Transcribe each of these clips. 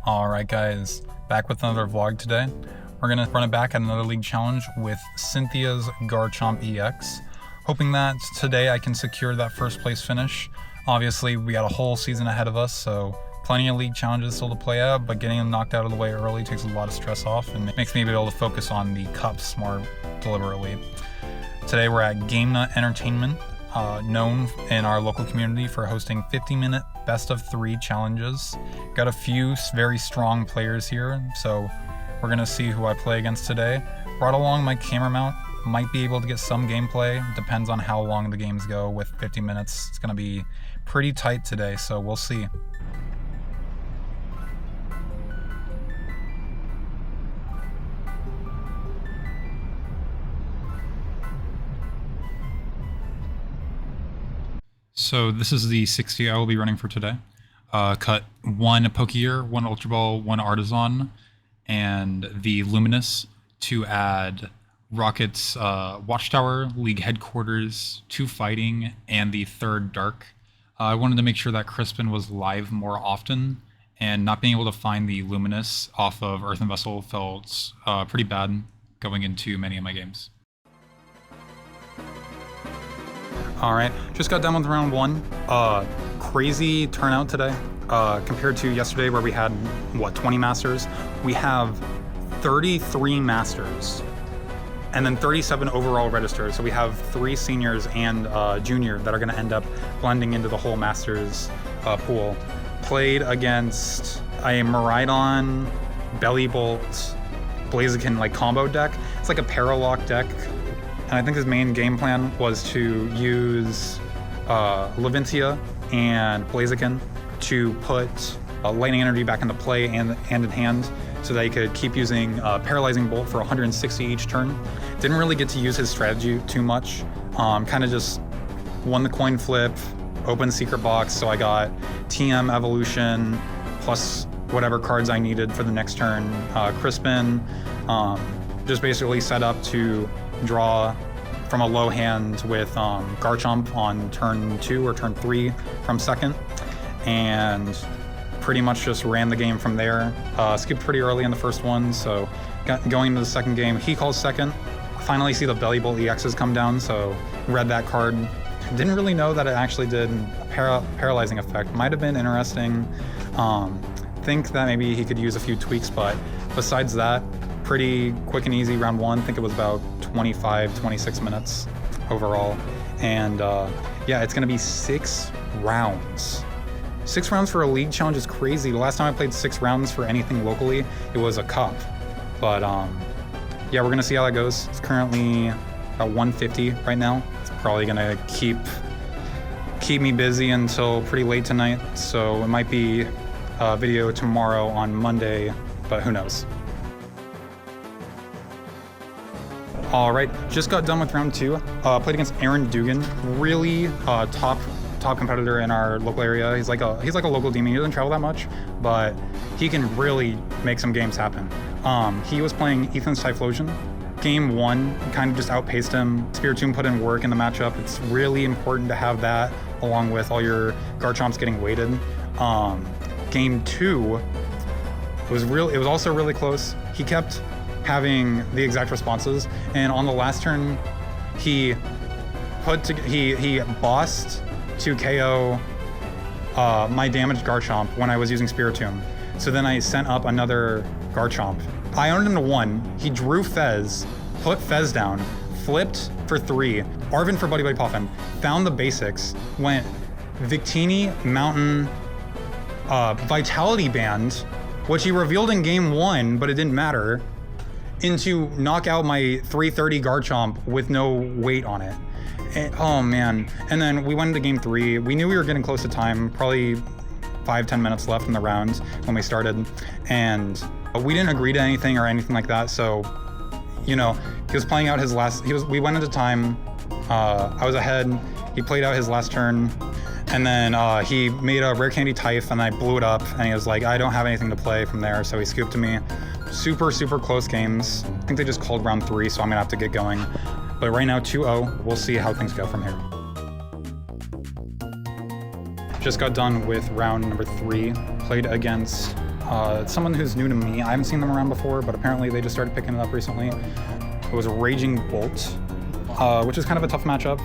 Alright guys, back with another vlog today. We're gonna run it back at another league challenge with Cynthia's Garchomp EX. Hoping that today I can secure that first place finish. Obviously we got a whole season ahead of us, so plenty of league challenges still to play out, but getting them knocked out of the way early takes a lot of stress off and makes me be able to focus on the cups more deliberately. Today we're at Game Nut Entertainment, known in our local community for hosting 50-minute best of 3 challenges. Got a few very strong players here, so we're gonna see who I play against today. Brought along my camera mount, might be able to get some gameplay, depends on how long the games go. With 50 minutes, it's gonna be pretty tight today, so we'll see. So this is the 60 I will be running for today. Cut 1 Pokegear, 1 Ultra Ball, 1 Artisan, and the Luminous to add Rocket's Watchtower, League Headquarters, 2 Fighting, and the 3rd Dark. I wanted to make sure that Crispin was live more often, and not being able to find the Luminous off of Earthen Vessel felt pretty bad going into many of my games. Alright, just got done with round 1. Crazy turnout today. Compared to yesterday where we had, 20 Masters? We have 33 Masters, and then 37 overall registers. So we have 3 seniors and junior that are gonna end up blending into the whole Masters pool. Played against a Miraidon, Bellybolt, Blaziken combo deck. It's like a Paralock deck. And I think his main game plan was to use Levincia and Blaziken to put lightning energy back into play and in hand, so that he could keep using Paralyzing Bolt for 160 each turn. Didn't really get to use his strategy too much. Kind of just won the coin flip, opened Secret Box, so I got TM Evolution plus whatever cards I needed for the next turn. Crispin, just basically set up to draw from a low hand with Garchomp on turn 2 or turn 3 from second, and pretty much just ran the game from there. Skipped pretty early in the first one, so going into the second game, he calls second. Finally see the Bellybolt EXs come down, so read that card. Didn't really know that it actually did a paralyzing effect. Might have been interesting. Think that maybe he could use a few tweaks, but besides that, pretty quick and easy round 1. I think it was about 25-26 minutes overall. And yeah, it's gonna be 6 rounds. 6 rounds for a league challenge is crazy. The last time I played 6 rounds for anything locally, it was a cup. But yeah, we're gonna see how that goes. It's currently about 150 right now. It's probably gonna keep me busy until pretty late tonight. So it might be a video tomorrow on Monday, but who knows. Alright, just got done with round 2. Played against Aaron Dugan, really top competitor in our local area. He's like a local demon. He doesn't travel that much, but he can really make some games happen. He was playing Ethan's Typhlosion. Game 1 kind of just outpaced him. Spiritomb put in work in the matchup. It's really important to have that along with all your Garchomps getting weighted. Game 2 it was also really close. He kept having the exact responses, and on the last turn he bossed to KO my damaged Garchomp when I was using Spiritomb. So then I sent up another Garchomp. I owned him to 1. He drew Fez, put Fez down, flipped for 3, Arven for Buddy Buddy Poffin, found the basics, went Victini, Mountain, Vitality Band, which he revealed in game 1, but it didn't matter, into knock out my 330 Garchomp with no weight on it. And, oh man. And then we went into game 3. We knew we were getting close to time, probably 5-10 minutes left in the round when we started. And we didn't agree to anything or anything like that. So, he was playing out his last, we went into time. I was ahead. He played out his last turn. And then he made a Rare Candy Typh, and I blew it up. And he was like, I don't have anything to play from there. So he scooped to me. Super close games. I think they just called round 3, so I'm gonna have to get going. But right now, 2-0. We'll see how things go from here. Just got done with round number 3. Played against It's someone who's new to me. I haven't seen them around before, but apparently they just started picking it up recently. It was Raging Bolt, which is kind of a tough matchup.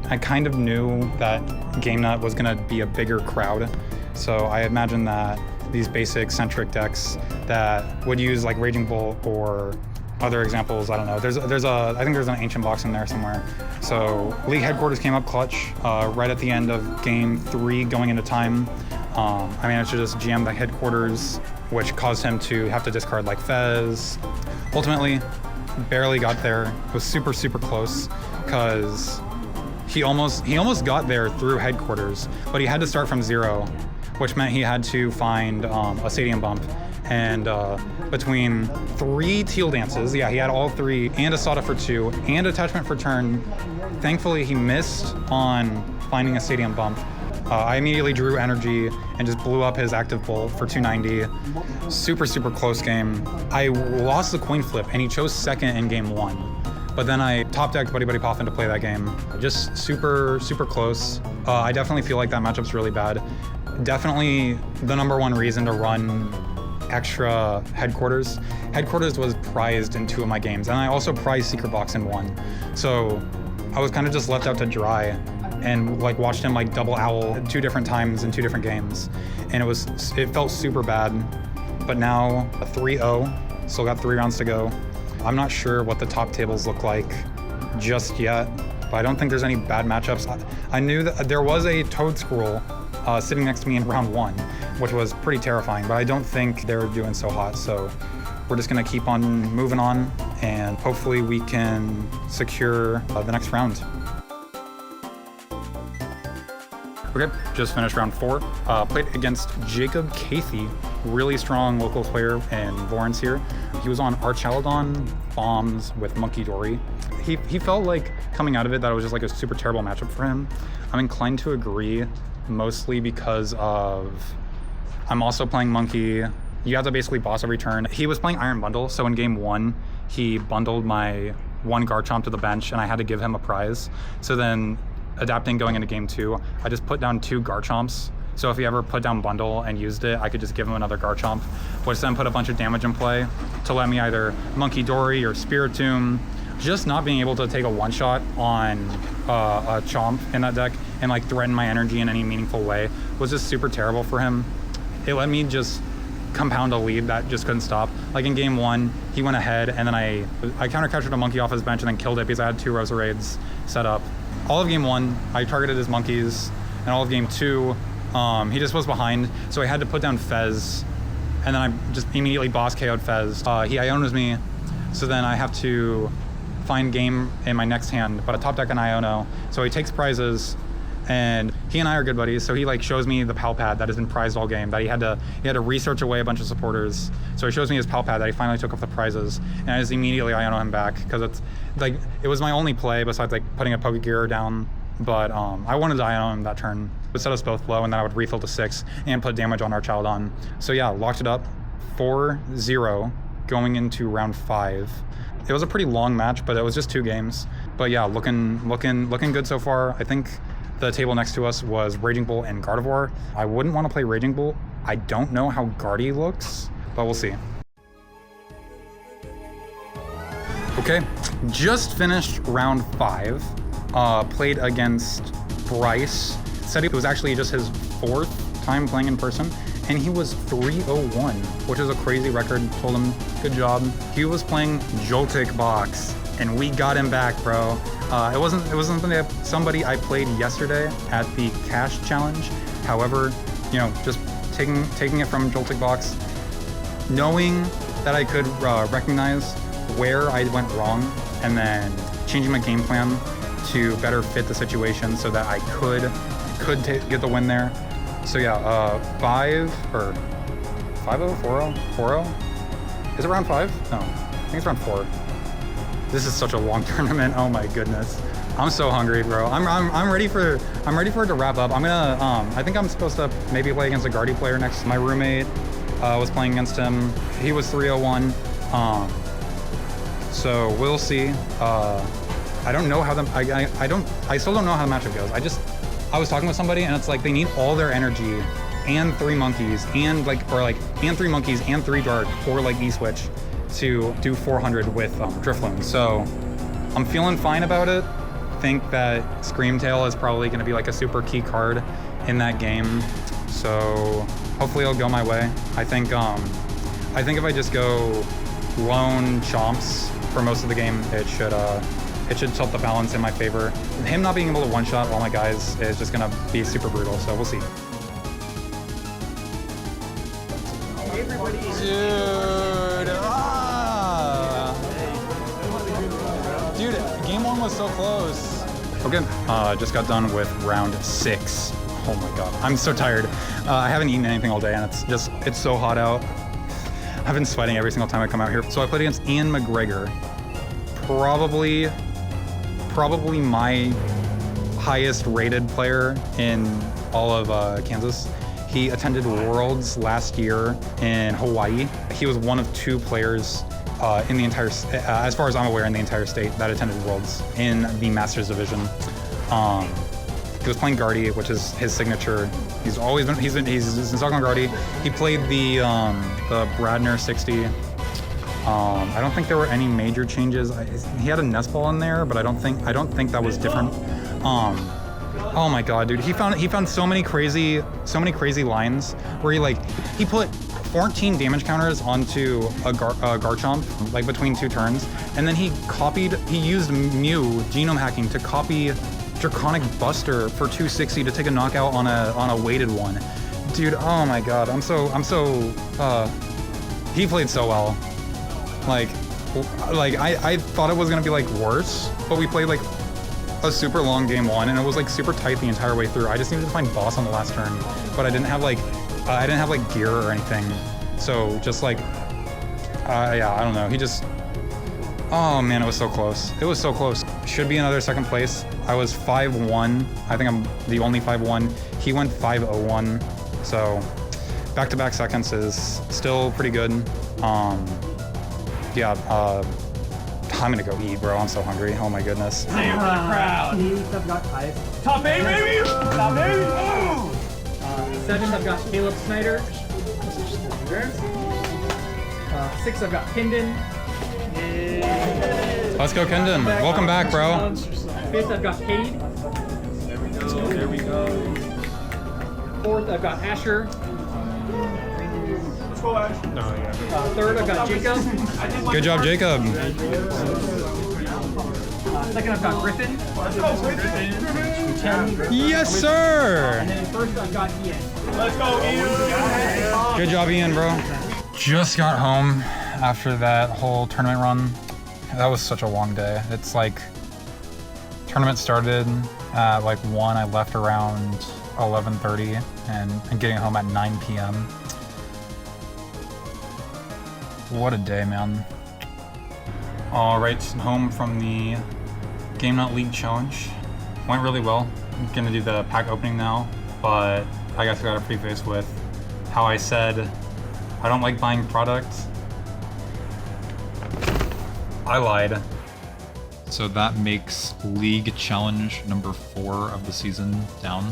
I kind of knew that Game Nut was gonna be a bigger crowd, so I imagine that these basic centric decks that would use like Raging Bolt or other examples, I don't know. I think there's an Ancient Box in there somewhere. So League Headquarters came up clutch right at the end of game 3 going into time. I managed to just jam the Headquarters, which caused him to have to discard like Fez. Ultimately, barely got there. It was super, super close because he almost got there through Headquarters, but he had to start from 0, which meant he had to find a Stadium Bump. And between 3 Teal Dances, yeah, he had all 3, and a Sada for 2, and Attachment for turn. Thankfully, he missed on finding a Stadium Bump. I immediately drew energy and just blew up his active Bolt for 290. Super, super close game. I lost the coin flip, and he chose second in game 1. But then I top decked Buddy Buddy Poffin to play that game. Just super, super close. I definitely feel like that matchup's really bad. Definitely the #1 reason to run extra Headquarters. Headquarters was prized in 2 of my games, and I also prized Secret Box in 1. So I was kind of just left out to dry and like watched him like double owl 2 different times in 2 different games. And it felt super bad. But now a 3-0, still got 3 rounds to go. I'm not sure what the top tables look like just yet, but I don't think there's any bad matchups. I knew that there was a Toad Scroll sitting next to me in round 1, which was pretty terrifying, but I don't think they're doing so hot. So we're just gonna keep on moving on, and hopefully we can secure the next round. Okay, just finished round 4. Played against Jacob Cathy, really strong local player in Lawrence here. He was on Archaladon Bombs with Monkey Dory. He felt like coming out of it that it was just like a super terrible matchup for him. I'm inclined to agree, mostly because of I'm also playing Monkey. You have to basically boss every turn. He was playing Iron Bundle, so in game 1, he bundled my 1 Garchomp to the bench, and I had to give him a prize. So then adapting going into game 2, I just put down 2 Garchomps. So if he ever put down Bundle and used it, I could just give him another Garchomp, which then put a bunch of damage in play to let me either Monkey Dory or Spiritomb. Just not being able to take a one-shot on a Chomp in that deck and like threaten my energy in any meaningful way was just super terrible for him. It let me just compound a lead that just couldn't stop. Like in game 1, he went ahead, and then I counter-captured a Monkey off his bench and then killed it because I had 2 Roserades set up. All of game 1, I targeted his Monkeys, and all of game 2, he just was behind, so I had to put down Fez, and then I just immediately boss KO'd Fez. He Ionos me, so then I have to find game in my next hand, but a top deck an Iono, so he takes prizes, and he and I are good buddies, so he like shows me the pal pad that has been prized all game, that he had to research away a bunch of supporters. So he shows me his pal pad that he finally took off the prizes, and I just immediately Iono him back, because it's like, it was my only play besides like putting a Pokegear down, but I wanted to Iono him that turn. It would set us both low, and then I would refill to 6 and put damage on our Archaladon. So yeah, locked it up, 4-0 going into round 5. It was a pretty long match, but it was just 2 games. But yeah, looking good so far. I think the table next to us was Raging Bolt and Gardevoir. I wouldn't want to play Raging Bolt. I don't know how Guardy looks, but we'll see. Okay, just finished round 5. Played against Bryce. Said it was actually just his 4th time playing in person, and he was 301, which is a crazy record. Told him, good job. He was playing Joltik Box, and we got him back, bro. It wasn't somebody I played yesterday at the Cash Challenge. However, you know, just taking it from Joltik Box, knowing that I could recognize where I went wrong, and then changing my game plan to better fit the situation so that I could get the win there. So yeah, 5-0, 4-0, 4-0? Is it round 5? No, I think it's round 4. This is such a long tournament. Oh my goodness, I'm so hungry, bro. I'm ready for it to wrap up. I'm gonna I think I'm supposed to maybe play against a Guardy player next. My roommate was playing against him. He was 301. So we'll see. I don't know how I still don't know how the matchup goes. I was talking with somebody, and it's like they need all their energy and 3 monkeys and and 3 monkeys and 3 dark or like E-switch to do 400 with Drifloon. So I'm feeling fine about it. Think that Screamtail is probably going to be like a super key card in that game. So hopefully it'll go my way. I think if I just go lone chomps for most of the game, it should tilt the balance in my favor. Him not being able to one-shot all my guys is just gonna be super brutal, so we'll see. Dude, Dude, game 1 was so close. Okay, just got done with round 6. Oh my god, I'm so tired. I haven't eaten anything all day and it's so hot out. I've been sweating every single time I come out here. So I played against Ian McGregor. Probably my highest rated player in all of Kansas. He attended Worlds last year in Hawaii. He was one of 2 players in the entire, as far as I'm aware, in the entire state that attended Worlds in the Masters division. He was playing Guardy, which is his signature. He's stuck on Guardy. He played the Bradner 60. I don't think there were any major changes. He had a nest ball in there, but I don't think that was different. Oh my god, dude, he found so many crazy lines where he put 14 damage counters onto a Garchomp like between 2 turns, and then he used Mew genome hacking to copy Draconic Buster for 260 to take a knockout on a weighted one. Dude, oh my god, he played so well. I thought it was gonna be like worse, but we played like a super long game 1 and it was like super tight the entire way through. I just needed to find boss on the last turn, but I didn't have like gear or anything. So just yeah, I don't know. Oh man, it was so close. It was so close. Should be another second place. I was 5-1. I think I'm the only 5-1. He went 5-0-1. So back-to-back seconds is still pretty good. Yeah, I'm gonna go eat, bro. I'm so hungry. Oh my goodness. Say it for the crowd. I've got highest. Top 8, baby! Top 8! 7, I've got Caleb Snyder. 6, I've got Kindon. Let's go, Kindon. Welcome back, bro. 5th, I've got Cade. There we go. 4th, I've got Asher. Let's go, Ash. No, yeah. 3rd, I've got Jacob. Good job, Jacob. 2nd, I've got Griffin. Let's go, Griffin. Yes, sir. And then 1st, I've got Ian. Let's go, Ian. Good job, Ian, bro. Just got home after that whole tournament run. That was such a long day. It's like, tournament started at like 1. I left around 11:30 and getting home at 9 p.m. What a day, man. All right, home from the Game Not League challenge. Went really well. I'm gonna do the pack opening now, but I guess I got a preface with how I said I don't like buying products. I lied. So that makes League Challenge number 4 of the season down.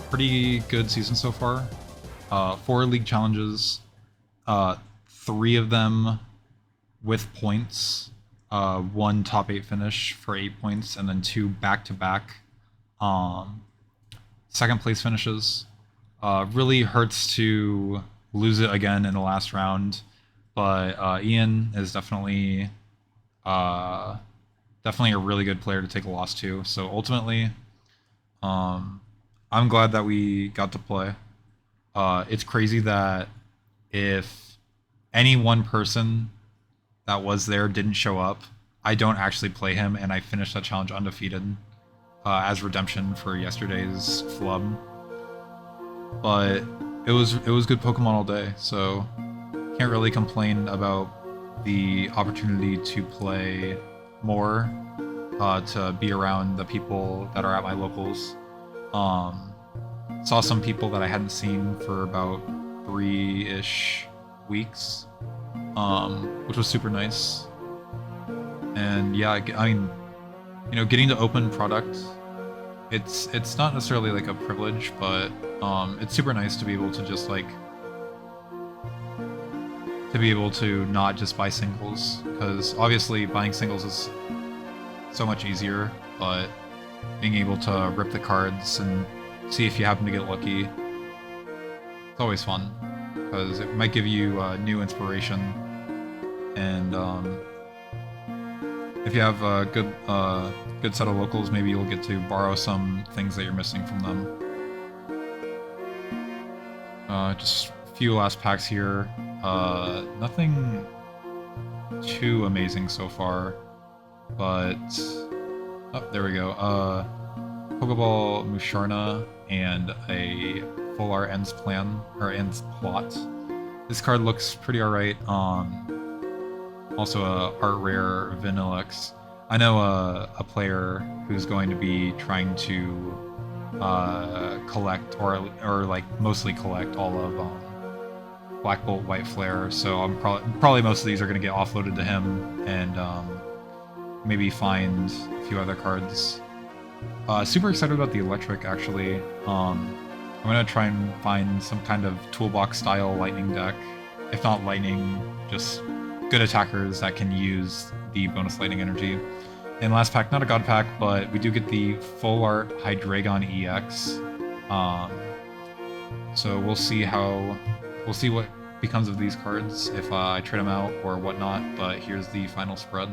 Pretty good season so far. 4 League Challenges, 3 of them with points, 1 top 8 finish for 8 points, and then 2 back-to-back second place finishes. Really hurts to lose it again in the last round. But Ian is definitely a really good player to take a loss to. So ultimately, I'm glad that we got to play. It's crazy that if any one person that was there didn't show up, I don't actually play him, and I finished that challenge undefeated as redemption for yesterday's flub. But it was good Pokemon all day, so can't really complain about the opportunity to play more, to be around the people that are at my locals. Saw some people that I hadn't seen for about 3-ish weeks, which was super nice. And yeah, I mean, you know, getting to open product it's not necessarily like a privilege, but it's super nice to be able to just like not just buy singles, because obviously buying singles is so much easier, but being able to rip the cards and see if you happen to get lucky, it's always fun, because it might give you new inspiration, and if you have a good set of locals, maybe you'll get to borrow some things that you're missing from them. Just a few last packs here. Nothing too amazing so far, but oh, there we go. Pokeball Musharna and a full art ends plan or ends plot. This card looks pretty alright. Also a art rare Vanillix. I know a player who's going to be trying to collect or like mostly collect all of Black Bolt, White Flare, so I'm probably most of these are going to get offloaded to him, and maybe find a few other cards. Super excited about the Electric, actually. I'm going to try and find some kind of toolbox style Lightning deck. If not Lightning, just good attackers that can use the bonus Lightning energy. And last pack, not a God pack, but we do get the full art Hydreigon EX. So we'll see what becomes of these cards if I trade them out or whatnot, but here's the final spread.